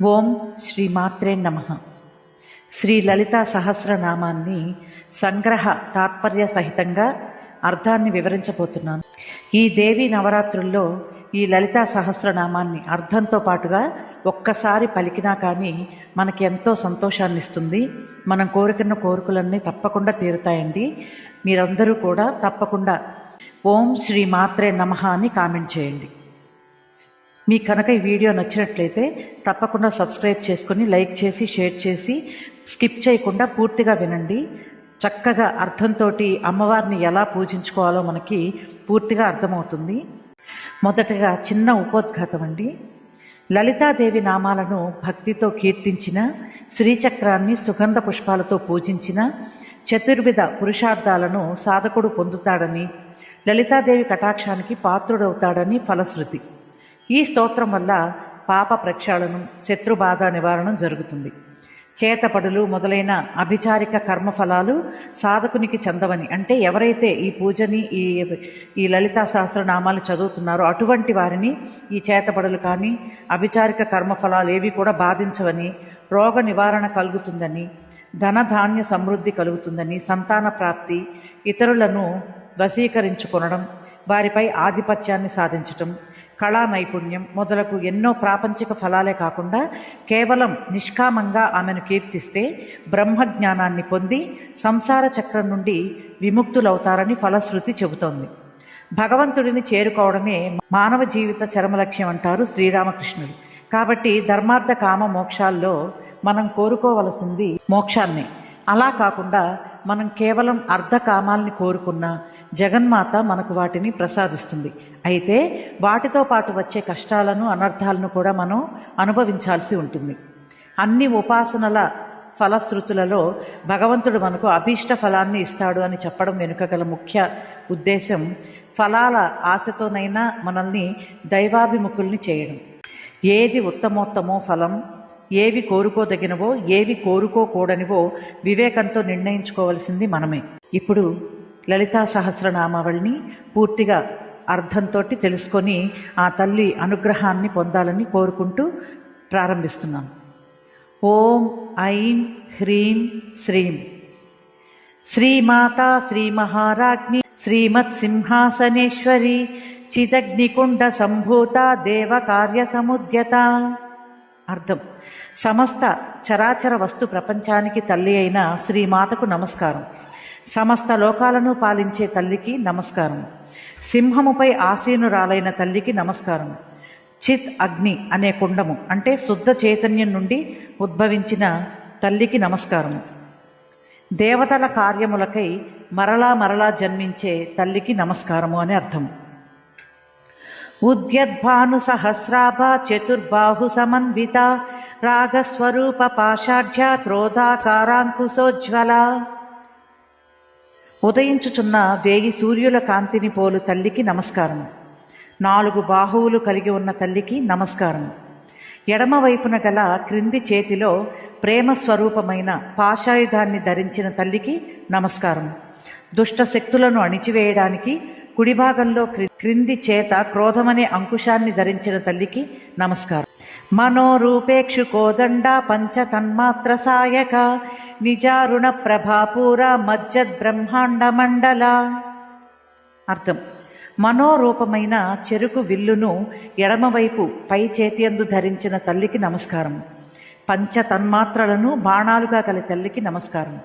ఓం శ్రీ మాత్రే నమః. శ్రీ లలితా సహస్రనామాన్ని సంగ్రహ తాత్పర్య సహితంగా అర్థాన్ని వివరించబోతున్నాను. ఈ దేవి నవరాత్రుల్లో ఈ లలితా సహస్రనామాన్ని అర్థంతో పాటుగా ఒక్కసారి పలికినా కానీ మనకి ఎంతో సంతోషాన్ని ఇస్తుంది. మనం కోరుకున్న కోరికలన్నీ తప్పకుండా తీరుతాయండి. మీరందరూ కూడా తప్పకుండా ఓం శ్రీ మాత్రే నమః అని కామెంట్ చేయండి. మీకు కనుక ఈ వీడియో నచ్చినట్లయితే తప్పకుండా సబ్స్క్రైబ్ చేసుకొని లైక్ చేసి షేర్ చేసి స్కిప్ చేయకుండా పూర్తిగా వినండి. చక్కగా అర్థంతో అమ్మవారిని ఎలా పూజించుకోవాలో మనకి పూర్తిగా అర్థమవుతుంది. మొదటగా చిన్న ఉపోద్ఘాతం అండి. లలితాదేవి నామాలను భక్తితో కీర్తించిన, శ్రీచక్రాన్ని సుగంధ పుష్పాలతో పూజించిన చతుర్విధ పురుషార్థాలను సాధకుడు పొందుతాడని, లలితాదేవి కటాక్షానికి పాత్రుడవుతాడని ఫలశ్రుతి. ఈ స్తోత్రం వల్ల పాప ప్రక్షాళనం, శత్రుబాధ నివారణం జరుగుతుంది. చేతపడులు మొదలైన అభిచారిక కర్మఫలాలు సాధకునికి చెందవని, అంటే ఎవరైతే ఈ పూజని ఈ లలితా సహస్రనామాలు చదువుతున్నారో అటువంటి వారిని ఈ చేతపడులు కానీ అభిచారిక కర్మఫలాలు ఏవి కూడా బాధించవని, రోగ నివారణ కలుగుతుందని, ధనధాన్య సమృద్ధి కలుగుతుందని, సంతాన ప్రాప్తి, ఇతరులను వశీకరించుకొనడం, వారిపై ఆధిపత్యాన్ని సాధించటం, కళా నైపుణ్యం మొదలగు ఎన్నో ప్రాపంచిక ఫలాలే కాకుండా కేవలం నిష్కామంగా ఆమెను కీర్తిస్తే బ్రహ్మజ్ఞానాన్ని పొంది సంసార చక్రం నుండి విముక్తులవుతారని ఫలశ్రుతి చెబుతోంది. భగవంతుడిని చేరుకోవడమే మానవ జీవిత చరమలక్ష్యం అంటారు శ్రీరామకృష్ణుడు. కాబట్టి ధర్మార్థ కామ మోక్షాల్లో మనం కోరుకోవలసింది మోక్షాన్ని. అలా కాకుండా మనం కేవలం అర్ధకామాల్ని కోరుకున్నా జగన్మాత మనకు వాటిని ప్రసాదిస్తుంది. అయితే వాటితో పాటు వచ్చే కష్టాలను, అనర్థాలను కూడా మనం అనుభవించాల్సి ఉంటుంది. అన్ని ఉపాసనల ఫలశ్రుతులలో భగవంతుడు మనకు అభీష్ట ఫలాన్ని ఇస్తాడు అని చెప్పడం వెనుక గల ముఖ్య ఉద్దేశం ఫలాల ఆశతోనైనా మనల్ని దైవాభిముఖుల్ని చేయడం. ఏది ఉత్తమోత్తమో ఫలం, ఏవి కోరుకోదగినవో ఏవి కోరుకోకూడనివో వివేకంతో నిర్ణయించుకోవలసింది మనమే. ఇప్పుడు లలితా సహస్రనామావళిని పూర్తిగా అర్థంతో తెలుసుకొని ఆ తల్లి అనుగ్రహాన్ని పొందాలని కోరుకుంటూ ప్రారంభిస్తున్నాం. ఓం ఐం హ్రీం శ్రీం. శ్రీమాతా శ్రీ మహారాజ్ఞి శ్రీమత్ సింహాసనేశ్వరి చిదగ్నికుండ సంభూత దేవ కార్య సముద్యత. అర్థం: సమస్త చరాచర వస్తు ప్రపంచానికి తల్లి అయిన శ్రీమాతకు నమస్కారం. సమస్త లోకాలను పాలించే తల్లికి నమస్కారం. సింహముపై ఆసీనురాలైన తల్లికి నమస్కారం. చిత్ అగ్ని అనే కుండము అంటే శుద్ధ చైతన్యం నుండి ఉద్భవించిన తల్లికి నమస్కారము. దేవతల కార్యములకై మరలా మరలా జన్మించే తల్లికి నమస్కారము అని అర్థము. ఉద్యద్భాను సహస్రాభ చతుర్బాహు సమన్విత రాగస్వరూప పాషాఢ్య క్రోధాకారాంకుశోజ్వల. ఉదయించుచున్న 1000 సూర్యుల కాంతిని పోలు తల్లికి నమస్కారం. 4 బాహువులు కలిగి ఉన్న తల్లికి నమస్కారం. ఎడమవైపున గల క్రింది చేతిలో ప్రేమ స్వరూపమైన పాశాయుధాన్ని ధరించిన తల్లికి నమస్కారం. దుష్ట శక్తులను అణిచివేయడానికి కుడి భాగంలో క్రింది చేత క్రోధమనే అంకుశాన్ని ధరించిన తల్లికి నమస్కారం. మనోరూపేక్షు కోదండ పంచతన్మాత్ర సాయక నిజారుణ ప్రభాపూర మజ్జద్ బ్రహ్మాండ మండల. అర్థం: మనోరూపమైన చెరుకు విల్లును ఎడమవైపు పై చేతియందు ధరించిన తల్లికి నమస్కారం. పంచతన్మాత్రలను బాణాలుగా గల తల్లికి నమస్కారం.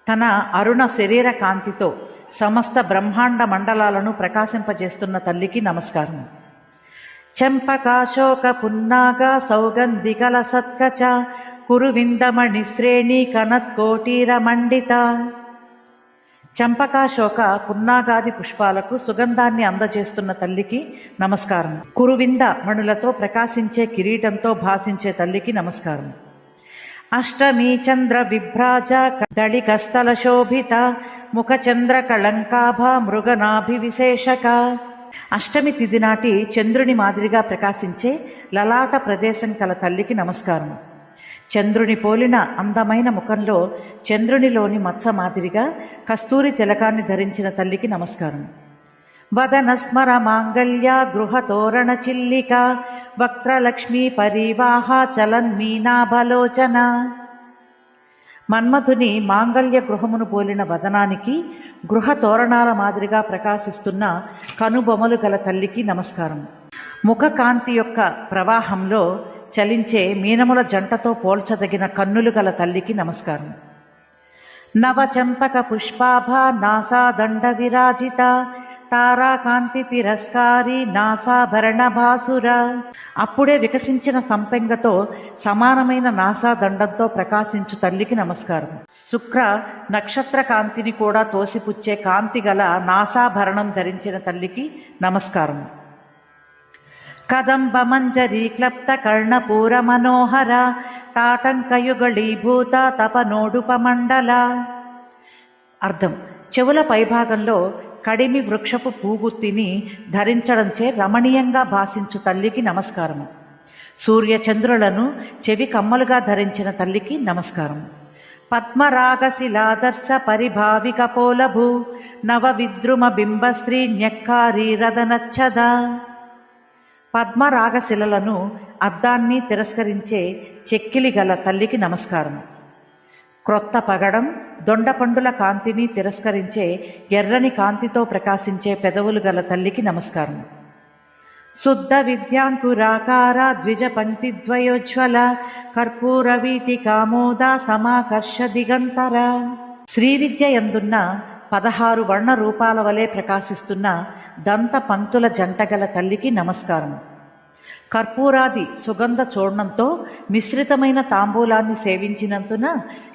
తన అరుణ శరీర కాంతితో సమస్త బ్రహ్మాండ మండలాలను ప్రకాశింపజేస్తున్న తల్లికి నమస్కారం. చెంపకాశోక పున్నాగ సౌగంధికల సత్కచ కురువిందమణి శ్రేణి కనత్కోటీర మండిత. చంపకాశోక పున్నాగాది పుష్పాలకు సుగంధాన్ని అందజేస్తున్న తల్లికి నమస్కారం. కురువింద మణులతో ప్రకాశించే కిరీటంతో భాసించే తల్లికి నమస్కారం. అష్టమీ చంద్ర విభ్రాజ దళికస్థల శోభిత ముఖచంద్ర కళంకాభ మృగనాభి విశేషక. అష్టమి తిథి నాటి చంద్రుని మాదిరిగా ప్రకాశించే లలాట ప్రదేశం కల తల్లికి నమస్కారం. చంద్రుని పోలిన అందమైన ముఖంలో చంద్రునిలోని మచ్చ మాదిరిగా కస్తూరి తిలకాన్ని ధరించిన తల్లికి నమస్కారం. వదనస్మర మాంగళ్య గృహతోరణ చిల్లిక వక్త్రలక్ష్మీ పరివాహ చలన్మీనాభలోచన. మన్మథుని మాంగళ్య గృహమును పోలిన వదనానికి, గృహ తోరణాల మాదిరిగా ప్రకాశిస్తున్న కనుబొమలు గల తల్లికి నమస్కారం. ముఖ కాంతి యొక్క ప్రవాహంలో చలించే మీనముల జంటతో పోల్చదగిన కన్నులు గల తల్లికి నమస్కారం. నవచంపక పుష్పాభ నాసాదండ విరాజిత తారాకాంతి తిరస్కారి నాసాభరణ భాసుర. అప్పుడే వికసించిన సంపెంగతో సమానమైన నాసాదండంతో ప్రకాశించు తల్లికి నమస్కారం. శుక్ర నక్షత్ర కాంతిని కూడా తోసిపుచ్చే కాంతి గల నాసాభరణం ధరించిన తల్లికి నమస్కారం. కదంబ మంజరీ క్లప్త కర్ణపూర మనోహర తాటంకయుగళీభూత తపనోడుపమండల. అర్థం: చెవుల పైభాగంలో కడిమి వృక్షపు పూగుత్తిని ధరించడంచే రమణీయంగా భాషించు తల్లికి నమస్కారము. సూర్యచంద్రులను చెవి కమ్మలుగా ధరించిన తల్లికి నమస్కారం. పద్మరాగశిలాదర్శ పరిభావిక పోలభూ నవ విద్రుమ బింబశ్రీ న్యక్కారీ రదనచ్చద. పద్మరాగశిలలను అద్దాన్ని తిరస్కరించే చెక్కిలి గల తల్లికి నమస్కారం. క్రొత్త పగడం దొండపండుల కాంతిని తిరస్కరించే ఎర్రని కాంతితో ప్రకాశించే పెదవులు గల తల్లికి నమస్కారం. శుద్ధ విద్యాంకురాకార ద్విజ పంక్తిద్వయోజ్వల కర్పూర వీటి కామోద సమాకర్ష దిగంతర. శ్రీవిద్య యందున్న 16 వర్ణ రూపాల వలె ప్రకాశిస్తున్న దంత పంక్తుల జంటగల తల్లికి నమస్కారం. కర్పూరాది సుగంధ చూర్ణంతో మిశ్రితమైన తాంబూలాన్ని సేవించినందున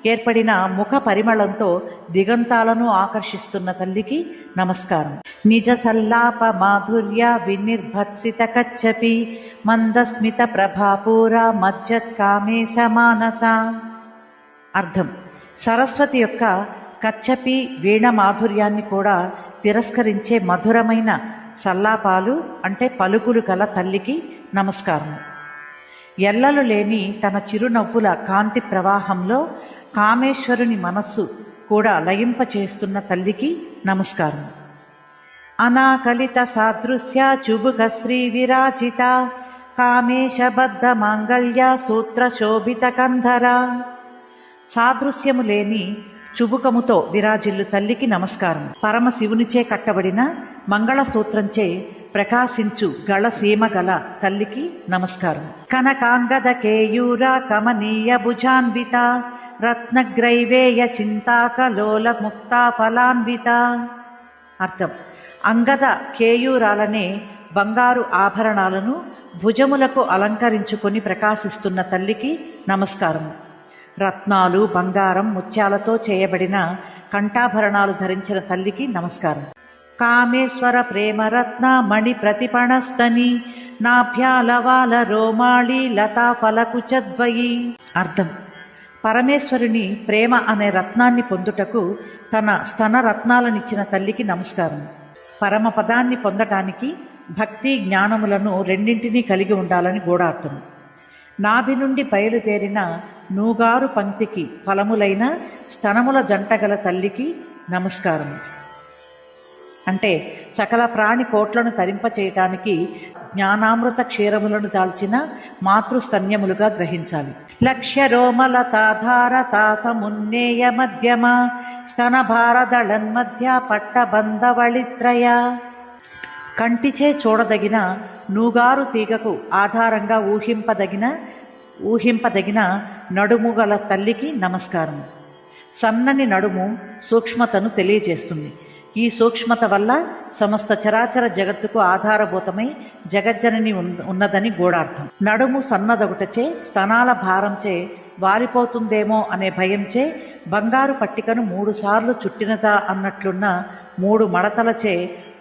ఏర్పడిన ముఖ పరిమళంతో దిగంతాలను ఆకర్షిస్తున్న తల్లికి నమస్కారం. నిజ సల్లాప మాధుర్య వినిర్భత్సిత కచ్చపి మందస్మిత ప్రభాపూర మజ్జత్కామేశ మానస. అర్థం: సరస్వతి యొక్క కచ్చపి వీణ మాధుర్యాన్ని కూడా తిరస్కరించే మధురమైన సల్లాపాలు అంటే పలుకులు గల తల్లికి నమస్కారం. ఎల్లలు లేని తన చిరునవ్వుల కాంతి ప్రవాహంలో కామేశ్వరుని మనస్సు కూడా లయింపచేస్తున్న తల్లికి నమస్కారం. అనాకలిత సాదృశ్య చుబుక శ్రీ విరాజిత కామేశబద్ధ మాంగళ్య సూత్ర శోభిత కంధర. సాదృశ్యము లేని చుబుకముతో విరాజిల్లు తల్లికి నమస్కారం. పరమశివునిచే కట్టబడిన మంగళసూత్రంచే ప్రకాశించు గళసీమ గల తల్లికి నమస్కారం. కనకాంగద కేయూర కమనీయ భుజాన్విత రత్నగ్రైవేయ చింతాకలోల ముక్తా ఫలాన్విత. అర్థం: అంగద కేయూరాలనే బంగారు ఆభరణాలను భుజములకు అలంకరించుకొని ప్రకాశిస్తున్న తల్లికి నమస్కారం. రత్నాలు, బంగారం, ముత్యాలతో చేయబడిన కంఠాభరణాలు ధరించిన తల్లికి నమస్కారం. కామేశ్వర ప్రేమరత్న మణి ప్రతిపణస్తని నాభ్యాలవాల రోమాళి లతా ఫలకుచద్వయి. అర్థం: పరమేశ్వరుని ప్రేమ అనే రత్నాన్ని పొందుటకు తన స్తన రత్నాలనిచ్చిన తల్లికి నమస్కారం. పరమపదాన్ని పొందటానికి భక్తి జ్ఞానములను రెండింటినీ కలిగి ఉండాలని గూఢార్థం. నాభి నుండి బయలుదేరిన నూగారు పంక్తికి ఫలములైన స్తనముల జంటగల తల్లికి నమస్కారం. అంటే సకల ప్రాణి కోట్లను తరింపచేయటానికి జ్ఞానామృత క్షీరములను దాల్చిన మాతృస్తన్యములుగా గ్రహించాలి. లక్ష్య రోమలతాధార తాతమున్నేయ మధ్యమ స్తనభారదళన్మధ్య పట్టబంధవళిత్రయ. కంటిచే చూడదగిన నూగారు తీగకు ఆధారంగా ఊహింపదగిన నడుము గల తల్లికి నమస్కారం. సన్నని నడుము సూక్ష్మతను తెలియజేస్తుంది. ఈ సూక్ష్మత వల్ల సమస్త చరాచర జగత్తుకు ఆధారభూతమై జగజ్జనని ఉన్నదని గూఢార్థం. నడుము సన్నదగుటచే స్తనాల భారంచే వారిపోతుందేమో అనే భయంచే బంగారు పట్టికను 3 సార్లు చుట్టినదా అన్నట్లున్న 3 మడతలచే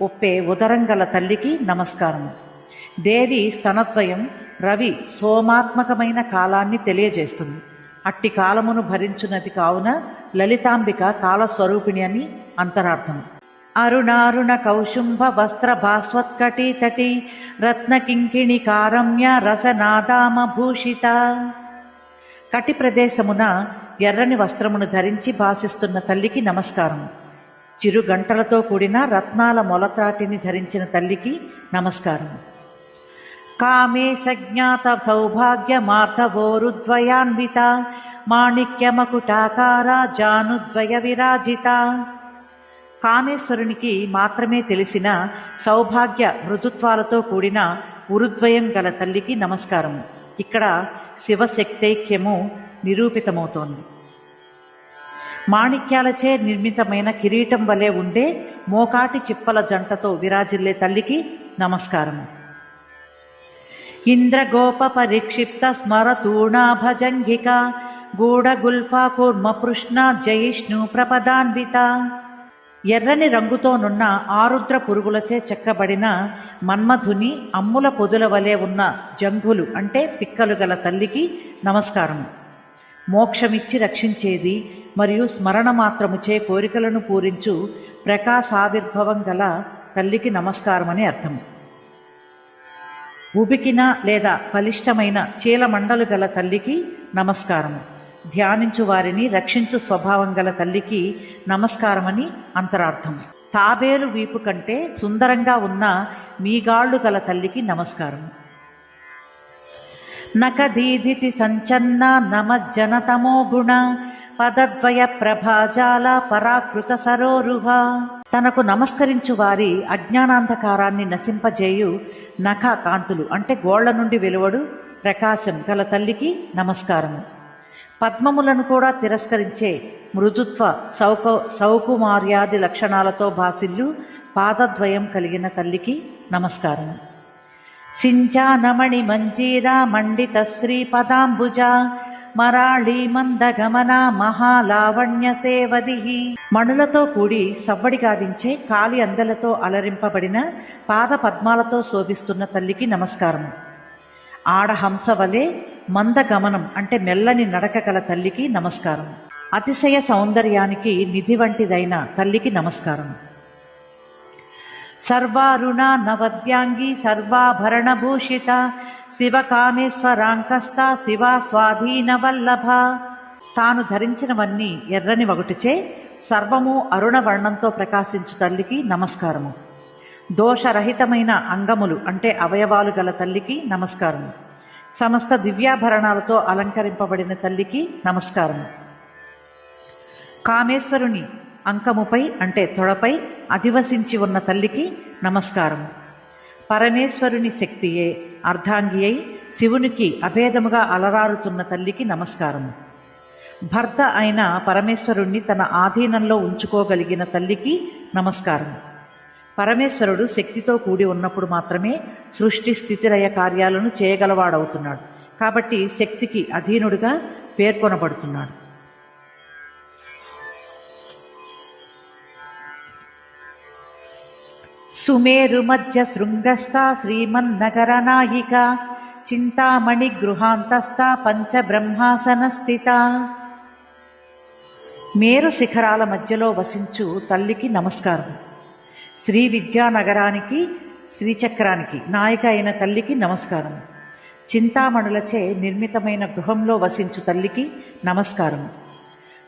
ఒప్పే ఉదరంగల తల్లికి నమస్కారం. దేవి స్తనద్వయం రవి సోమాత్మకమైన కాలాన్ని తెలియజేస్తుంది. అట్టి కాలమును భరించున్నది కావున లలితాంబిక కాలస్వరూపిణి అని అంతరార్థం. అరుణారుణ కౌశుంభ వస్త్ర భాస్వత్కటీ తటి రత్నకింకిణి కారమ్య రసనాదామ భూషిత. కటి ప్రదేశమున ఎర్రని వస్త్రమును ధరించి భాసిస్తున్న తల్లికి నమస్కారం. చిరు గంటలతో కూడిన రత్నాల మొలత్రాటిని ధరించిన తల్లికి నమస్కారం. కామే సజ్ఞాత సౌభాగ్య మార్ధవోరుద్వయాన్విత మాణిక్యమకుటాకార జానుద్వయ విరాజిత. కామేశ్వరునికి మాత్రమే తెలిసిన సౌభాగ్య మృదుత్వాలతో కూడిన ఉరుద్వయం గల తల్లికి నమస్కారం. ఇక్కడ శివశక్తైక్యము నిరూపితమవుతోంది. మాణిక్యాలచే నిర్మితమైన కిరీటం వలె ఉండే మోకాటి చిప్పల జంటతో విరాజిల్లే తల్లికి నమస్కారము. ఇంద్రగోప పరిక్షిప్త స్మరతూణాభజంగిక గూఢగుల్ఫా కూర్మపృష్ణ జయిష్ణు ప్రపదాన్విత. ఎర్రని రంగుతోనున్న ఆరుద్ర పురుగులచే చెక్కబడిన మన్మధుని అమ్ముల పొదుల వలె ఉన్న జంఘులు అంటే పిక్కలు గల తల్లికి నమస్కారం. మోక్షమిచ్చి రక్షించేది మరియు స్మరణ మాత్రముచే కోరికలను పూరించు ప్రకాశావిర్భవం గల తల్లికి నమస్కారమని అర్థం. ఉబికిన లేదా బలిష్టమైన చీలమండలు గల తల్లికి నమస్కారము. ధ్యానించు వారిని రక్షించు స్వభావం గల తల్లికి నమస్కారమని అంతరార్థం. తాబేలు వీపు కంటే సుందరంగా ఉన్న మీగాళ్లు గల తల్లికి నమస్కారం. నకదీధితి సంచన్న నమజ్జనతమో గుణ పదద్వయ ప్రభాజాల పరాకృత సరోరుహ. తనకు నమస్కరించు వారి అజ్ఞానాంధకారాన్ని నశింపజేయు నఖ కాంతులు అంటే గోళ్ల నుండి వెలువడు ప్రకాశం గల తల్లికి నమస్కారము. పద్మములను కూడా తిరస్కరించే మృదుత్వ సౌకుమార్యాది లక్షణాలతో భాసిల్లు పాదద్వయం కలిగిన తల్లికి నమస్కారం. సించానమణి మంజీరా మండిత శ్రీ పదాంబుజ మరాళీ మందగమన మహాలావణ్య సేవది. మణులతో కూడి సవ్వడి గావించే కాలి అందెలతో అలరింపబడిన పాద పద్మాలతో శోభిస్తున్న తల్లికి నమస్కారం. ఆడహంస వలె మందగమనం అంటే మెల్లని నడక గల తల్లికి నమస్కారం. అతిశయ సౌందర్యానికి నిధి వంటిదైన తల్లికి నమస్కారం. సర్వారుణ నవద్యాంగి సర్వాభరణభూషిత శివకామేశ్వరాంకస్త శివా స్వాధీన వల్లభ. తాను ధరించినవన్నీ ఎర్రని వగుటిచే సర్వము అరుణవర్ణంతో ప్రకాశించు తల్లికి నమస్కారము. దోషరహితమైన అంగములు అంటే అవయవాలు గల తల్లికి నమస్కారము. సమస్త దివ్యాభరణాలతో అలంకరింపబడిన తల్లికి నమస్కారము. కామేశ్వరుని అంకముపై అంటే తొడపై అధివసించి ఉన్న తల్లికి నమస్కారము. పరమేశ్వరుని శక్తియే అర్ధాంగి అయి శివునికి అభేదముగా అలరారుతున్న తల్లికి నమస్కారము. భర్త అయిన పరమేశ్వరుణ్ణి తన ఆధీనంలో ఉంచుకోగలిగిన తల్లికి నమస్కారం. పరమేశ్వరుడు శక్తితో కూడి ఉన్నప్పుడు మాత్రమే సృష్టి స్థితిలయ కార్యాలను చేయగలవాడవుతున్నాడు. కాబట్టి శక్తికి అధీనుడిగా పేర్కొనబడుతున్నాడు. సుమేరు మధ్య శృంగస్థ శ్రీమన్నగర నాయిక చింతామణి గృహాంతస్థ పంచబ్రహ్మాసన స్థిత. మేరు శిఖరాల మధ్యలో వసించు తల్లికి నమస్కారం. శ్రీ విద్యానగరానికి శ్రీచక్రానికి నాయిక అయిన తల్లికి నమస్కారం. చింతామణులచే నిర్మితమైన గృహంలో వసించు తల్లికి నమస్కారం.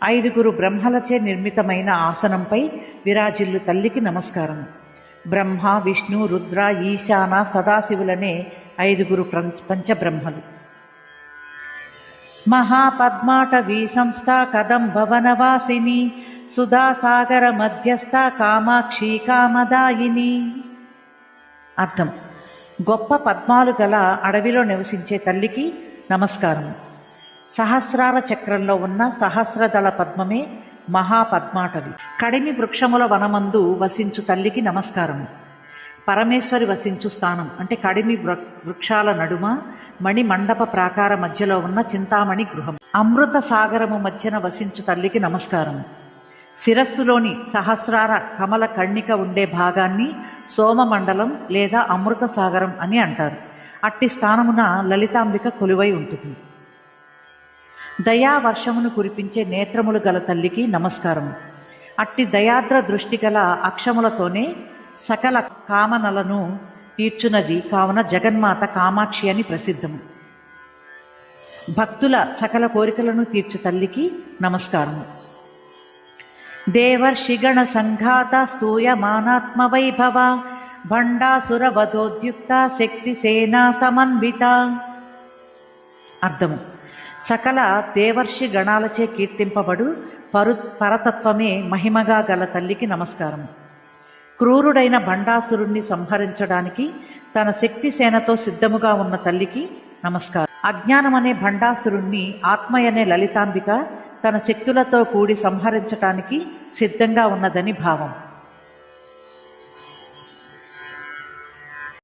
5 బ్రహ్మలచే నిర్మితమైన ఆసనంపై విరాజిల్లు తల్లికి నమస్కారం. బ్రహ్మ విష్ణు రుద్ర ఈశాన సదాశివులనే 5 పంచబ్రహ్మలు. మహాపద్మాటవీ సంస్థ కదంబవనవాసిని సుధాసాగర మధ్యస్థ కామాక్షి కామదాయిని. అర్థం: గొప్ప పద్మాలు గల అడవిలో నివసించే తల్లికి నమస్కారం. సహస్రార చక్రంలో ఉన్న సహస్రదళ పద్మమే మహాపద్మాటవి. కడిమి వృక్షముల వనమందు వసించు తల్లికి నమస్కారం. పరమేశ్వరి వసించు స్థానం అంటే కడిమి వృక్షాల నడుమ మణిమండప ప్రాకార మధ్యలో ఉన్న చింతామణి గృహం. అమృత సాగరము మధ్యన వసించు తల్లికి నమస్కారం. శిరస్సులోని సహస్రార కమల కణిక ఉండే భాగాన్ని సోమమండలం లేదా అమృత సాగరం అని అంటారు. అట్టి స్థానమున లలితాంబిక కొలువై ఉంటుంది. దయా వర్షమును కురిపించే నేత్రములు గల తల్లికి నమస్కారం. అట్టి దయాద్ర దృష్టి గల అక్షములతోనే సకల కామనలను తీర్చునది కావున జగన్మాత కామాక్షి అని ప్రసిద్ధము. భక్తుల సకల కోరికలను తీర్చు తల్లికి నమస్కారము. దేవర్షిగణ సంఘాత స్తూయమానాత్మ వైభవ భండాసురవధోద్యుక్త శక్తి సేనా సమన్విత. అర్థము: సకల దేవర్షి గణాలచే కీర్తింపబడు పరతత్వమే మహిమగా గల తల్లికి నమస్కారం. క్రూరుడైన భండాసురుణ్ణి సంహరించడానికి తన శక్తి సేనతో సిద్ధముగా ఉన్న తల్లికి నమస్కారం. అజ్ఞానమనే భండాసురుణ్ణి ఆత్మయనే లలితాంబిక తన శక్తులతో కూడి సంహరించటానికి సిద్ధంగా ఉన్నదని భావం.